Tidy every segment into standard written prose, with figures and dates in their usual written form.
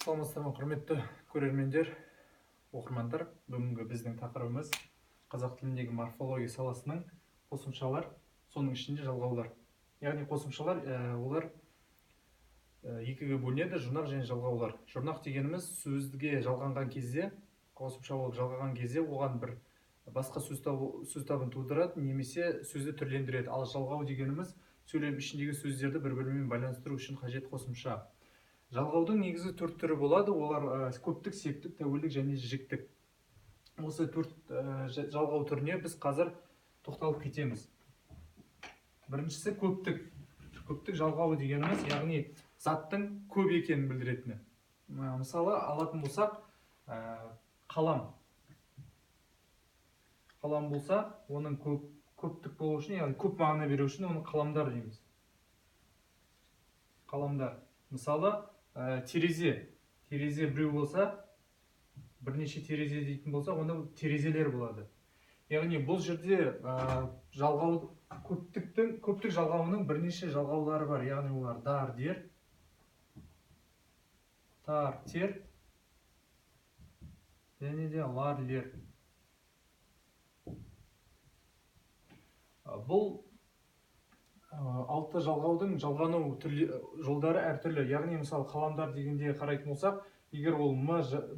Саламатсыздар ма, құрметті көрермендер, оқырмандар. Бүгінгі біздің тақырыбымыз қазақ тіліндегі морфология саласының қосымшалар, соның ішінде жалғаулар. Яғни қосымшалар олар екіге бөлінеді: жұрнақ және жалғаулар. Жұрнақ дегеніміз сөзге жалғанған кезде, қосымша болып жалғаған кезде оған бір басқа сөз табын тудырады немесе сөзді түрлендіреді. Ал жалғау дегеніміз сөйлем ішіндегі сөздерді бір-бірімен байланыстыру үшін қажет қосымша. Жалғаудың негізгі төрт түрі болады. Олар көптік, септік, тәуелдік және жіктік. Осы төрт жалғау түріне біз қазір тоқталып кетеміз. Біріншісі көптік. Көптік жалғауы дегеніміз, яғни заттың көп екенін білдіретіні. Мысалы алатын болсақ, қалам. Қалам болса, оның көптік болу үшін, яғни көп мағына беру үшін оны қаламдар дейміз. Қаламдар. Мысалы, терезе. Терезе біреу болса, бірнеше терезе дейтін болса, онда терезелер болады. Яғни бұл жерде көптік жалғауының бірнеше жалғаулары бар. Яғни олар дар, дер, тар, тер және де лар, лер. Бұл алты жалғаудың жалғану жолдары әртүрлі. Яғни мысалы қаламдар дегенде қарайтын болсақ, егер ол м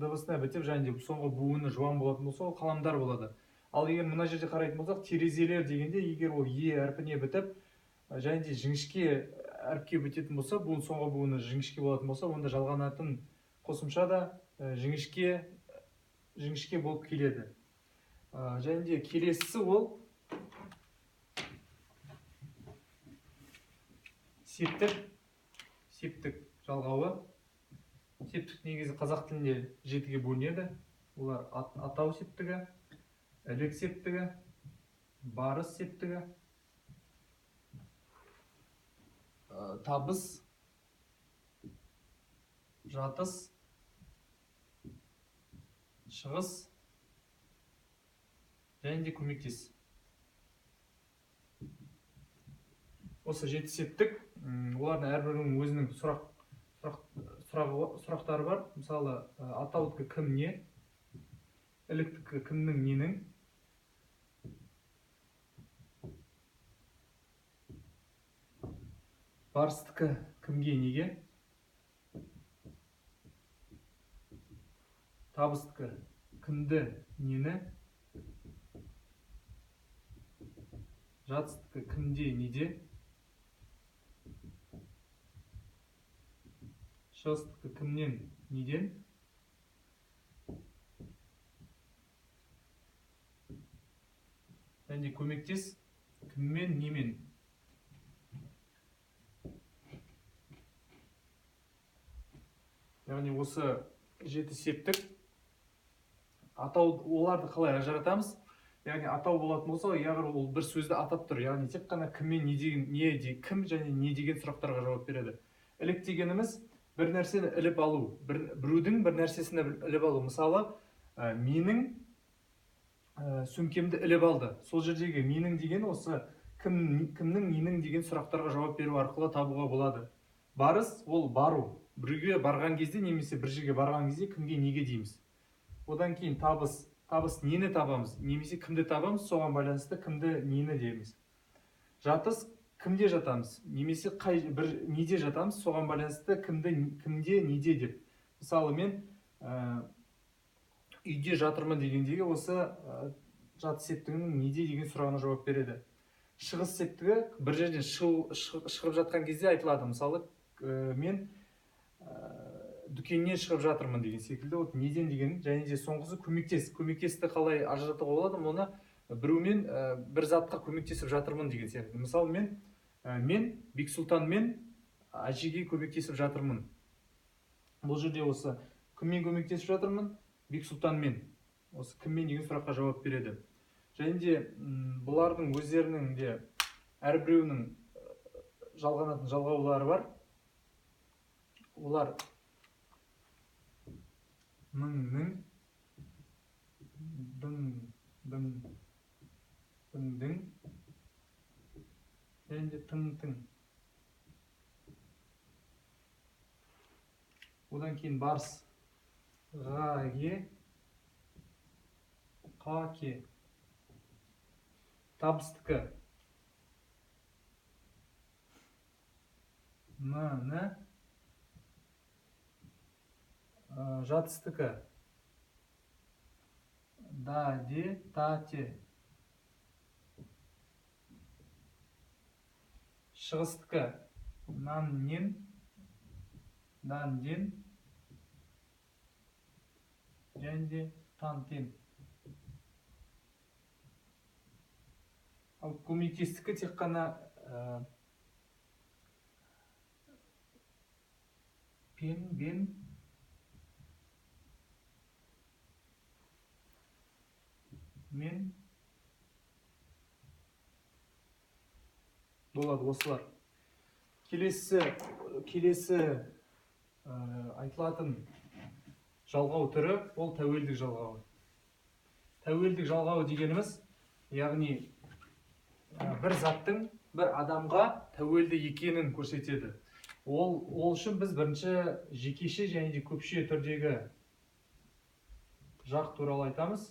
дыбысына бітіп және соңғы буыны жуан болатын болса, ол қаламдар болады. Ал егер мына жерде қарайтын болсақ, терезелер дегенде егер ол е әрпіне бітіп және де жіңішке әріпке бітетін болса, буын соңғы буыны жіңішке болатын болса, онда жалғанатын қосымша да жіңішке болып келеді. Және де келесісі ол септік жалғауы. Септік негізі қазақ тілінде жетіге бөлінеді. Олар атау септігі, ілік септігі, барыс септігі, табыс, жатыс, шығыс және де көмектес. Осы жеті септік, олардың әрбірінің өзінің сұрақтары бар. Мысалы, атаудікі кім, не, іліктікі кімнің, ненің, барыстікі кімге, неге, табыстікі кімді, нені, жатыстікі кімде, неде, шығыстікі кімнен, неден, және көмектес кіммен, немен. Яғни осы жеті септік атау, оларды қалай ажыратамыз? Яғни атау болатын болса, яғни ол бір сөзді атап тұр. Яғни тек қана кіммен, кім және не деген сұрақтарға жауап береді. Ілік дегеніміз бір нәрсені іліп алу, біреудің бір нәрсесіне іліп алу. Мысалы, менің сөмкемді іліп алды. Сол жердегі менің деген осы кімнің, ненің деген сұрақтарға жауап беру арқылы табуға болады. Барыс ол бару. Біреуге барған кезде немесе бір жерге барған кезде кімге, неге дейміз. Одан кейін табыс. Табыс нені табамыз, немесе кімді табамыз, соған байланысты кімді, нені дейміз. Жатыс кімде жатамыз, немесе неде жатамыз, соған байланысты кімде, неде деп. Мысалы, мен үйде жатырмын дегендегі осы жатыс септігінің неде деген сұрағына жауап береді. Шығыс септігі бір жерден шығып жатқан кезде айтылады. Мысалы, мен дүкеннен шығып жатырмын деген секілді. Неден деген, және де соңғысы көмектес. Көмектесті қалай ажыратуға болады? Оны біреумен бір затқа көмектесіп жатырмын деген секілді. Мысалы, мен Бексұлтанмен әжеге көмектесіп жатырмын. Бұл жерде осы кіммен көмектесіп жатырмын? Бексұлтанмен. Осы кіммен деген сұраққа жауап береді. Және де бұлардың өздерінің де әрбіреуінің жалғанатын жалғаулары бар. Олар мыңның, дың, және де тың. одан кейін барс, ға ге, қа ке. Табыстікі, н, жатыстікі, да, де, та, те. Шығыстікі, нан, нен, дан, ден, және де тан, тен. Ал көмектестікі тек қана пен, бен, мен болады осылар. Келесі айтылатын жалғау түрі ол тәуелдік жалғауы. Тәуелдік жалғауы дегеніміз, яғни бір заттың бір адамға тәуелді екенін көрсетеді. Ол үшін біз бірінші жекеше және де көпше түрдегі жақ туралы айтамыз.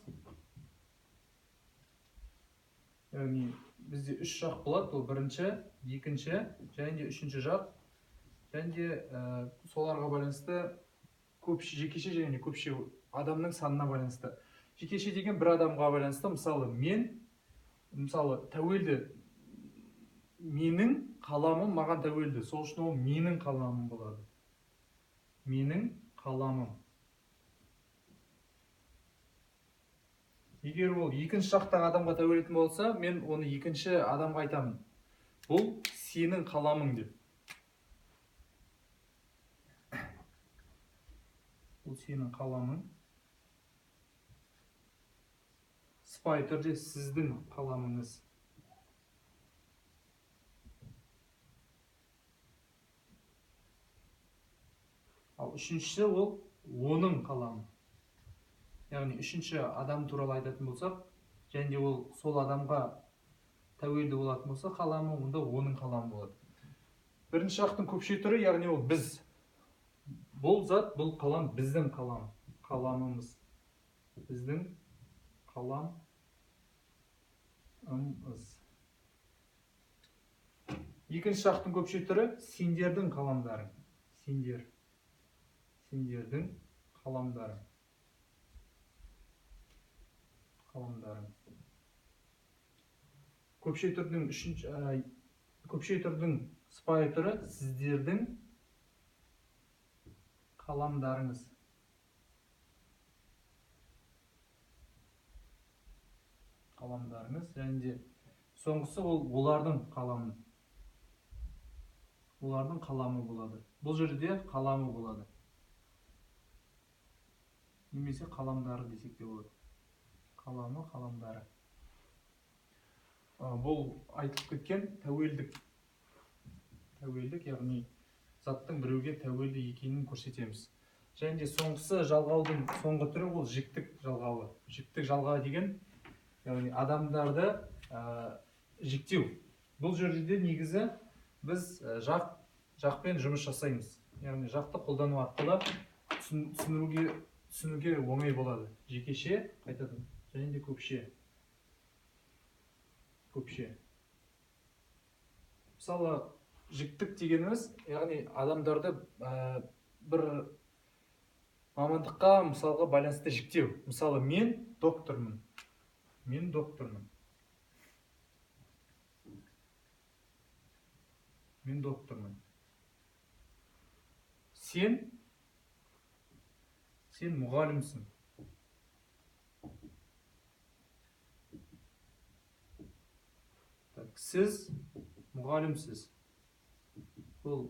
Яғни бізде үш жақ болады, ол бірінші, екінші және де үшінші жақ. Және де соларға байланысты жекеше және көпше адамның санына байланысты. Жекеше деген бір адамға байланысты, мысалы тәуелді, менің қаламым маған тәуелді, сол үшін ол менің қаламым болады. Менің қаламым. Егер ол екінші жақтағы адамға тәуелді болса, мен оны екінші адамға айтамын. Бұл сенің қаламың деп. Бұл сенің қаламың. Сыпайы түрде сіздің қаламыңыз. Ал үшіншісі ол оның қаламы. Яғни үшінші адам туралы айтатын болсақ, және ол сол адамға тәуелді болатын болса, қаламы, онда оның қаламы болады. Бірінші жақтың көпше түрі, яғни ол біз. Бұл зат, бұл қалам біздің қалам. Қаламымыз. Біздің қаламымыз. Екінші жақтың көпше түрі сендердің қаламдарың. Сендердің қаламдарың. Көпше түрдің сыпайы түрі сіздердің қаламдарыңыз. Және де соңғысы ол олардың қаламы. Олардың қаламы болады. Бұл жерде қаламы болады. Немесе қаламдары десек те болады. Қаламы, қаламдары. Бұл айтып кеткен тәуелдік. Тәуелдік, яғни заттың біреуге тәуелді екенін көрсетеміз. Және де соңғысы жалғаудың соңғы түрі ол жіктік жалғауы. Жіктік жалғау деген, яғни адамдарды жіктеу. Бұл жерде негізі біз жақпен жұмыс жасаймыз. Яғни жақты қолдану арқылы түсінуге оңай болады. Жекеше, қайтадан, және де көпше. Мысалы, жіктік дегеніміз, яғни адамдарды бір мамандыққа, мысалға байланысты жіктеу. Мысалы, мен доктормын. Сен мұғалімсің. Сіз мұғалімсіз. Бұл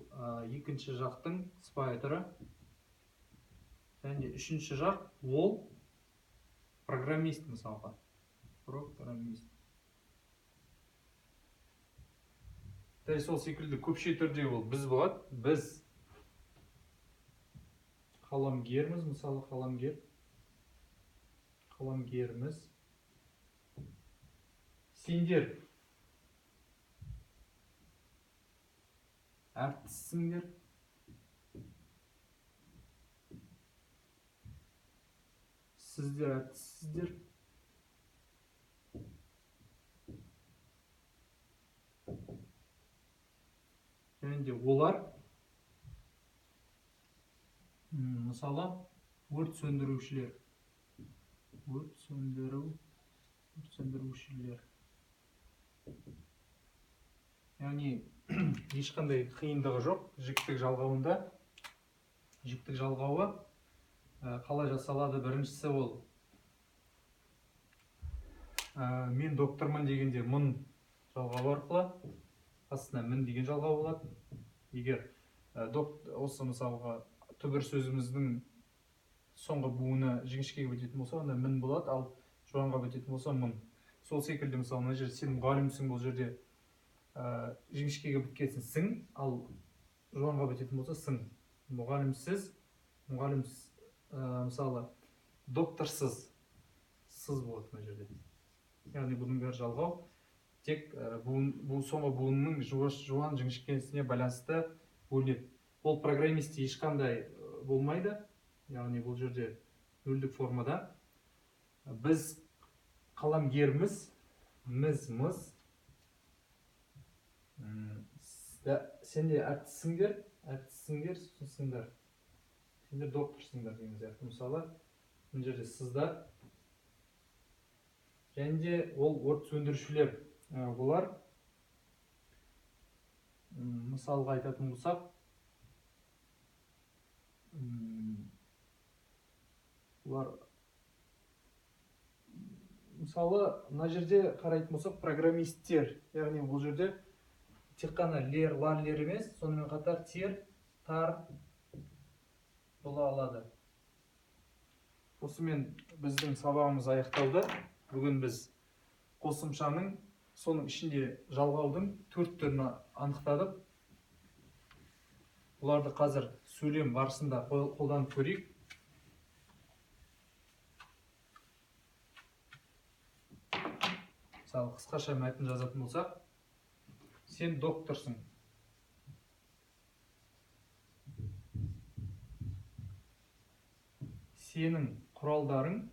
екінші жақтың сыпайы түрі. Және үшінші жақ ол программист мысалға. Программист. Дәл сол секілді көпше түрде ол біз болады. Біз қаламгерміз, мысалы қаламгер. Қаламгерміз. Сендер әртіссіңдер. сіздер әртіссіздер. Және де олар мысалы өрт сөндірушілер. Өрт сөндірушілер. Яғни ешқандай қиындығы жоқ. Жіктік жалғауында. Жіктік жалғауы қалай жасалады? Біріншісі ол мен доктормын дегенде мың жалғау арқылы, астына мін деген жалғау болады. Егер осы мысалға түбір сөзіміздің соңғы буыны жіңішкеге бітетін болса, онда мін болады, ал жуанға бітетін болса мың. Сол секілді мысалы мына жерде сен мұғалімсің, бұл жерде жіңішкеге біткенсің сің, ал жуанға бітетін болса сың. Мұғалімсіз, мысалы докторсыз, сыз болады мына жерде. Яғни бұның бәрі жалғау. Тек соңғы буынның жуан жіңішкесіне байланысты бөлінеді. Ол программисте ешқандай болмайды. Яғни бұл жерде нөлдік формада. Біз қаламгеріміз, міз. Сенде әртіссіңдер, сыңдар. Сендер докторсыңдар деген сияқты. Мысалы, мына жерде сыздар. Және де ол өрт сөндірушілер. Бұлар мысалға айтатын болсақ, бұлар мысалы мына жерде қарайтын болсақ программисттер, яғни бұл жерде тек қана лер, лар емес, сонымен қатар тер, тар бола алады. Осымен біздің сабағымыз аяқталды. Бүгін біз қосымшаның, соның ішінде жалғаудың 4 түрін анықтадық. Бұларды қазір сөйлем барысында қолданып көрейік. Мысалы, қысқаша мәтін жазатын болсақ, сен докторсың. Сенің құралдарың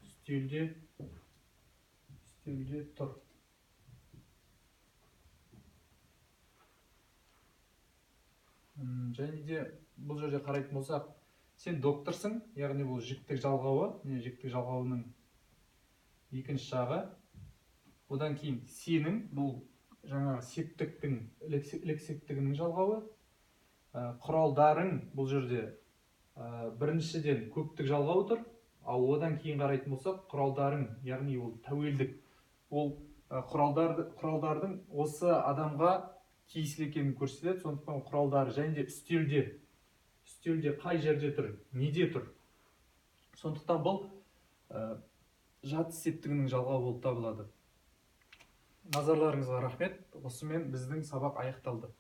үстелде тұр. Және де бұл жерде қарайтын болсақ, сен докторсың, яғни бұл жіктік жалғауы, жіктік жалғауының екінші жағы. Одан кейін сенің, бұл жаңағы септіктің, ілексектігінің жалғауы. Құралдарың, бұл жерде біріншіден көптік жалғауы тұр, ал одан кейін қарайтын болсақ, құралдарың, яғни ол тәуелдік. Ол құралдардың осы адамға тиесілі екенін көрсетеді. Сондықтан құралдары және де үстелде қай жерде тұр, неде тұр. Сондықтан бұл жатыс септігінің жалғауы болып табылады. Назарларыңызға рахмет. Осымен біздің сабақ аяқталды.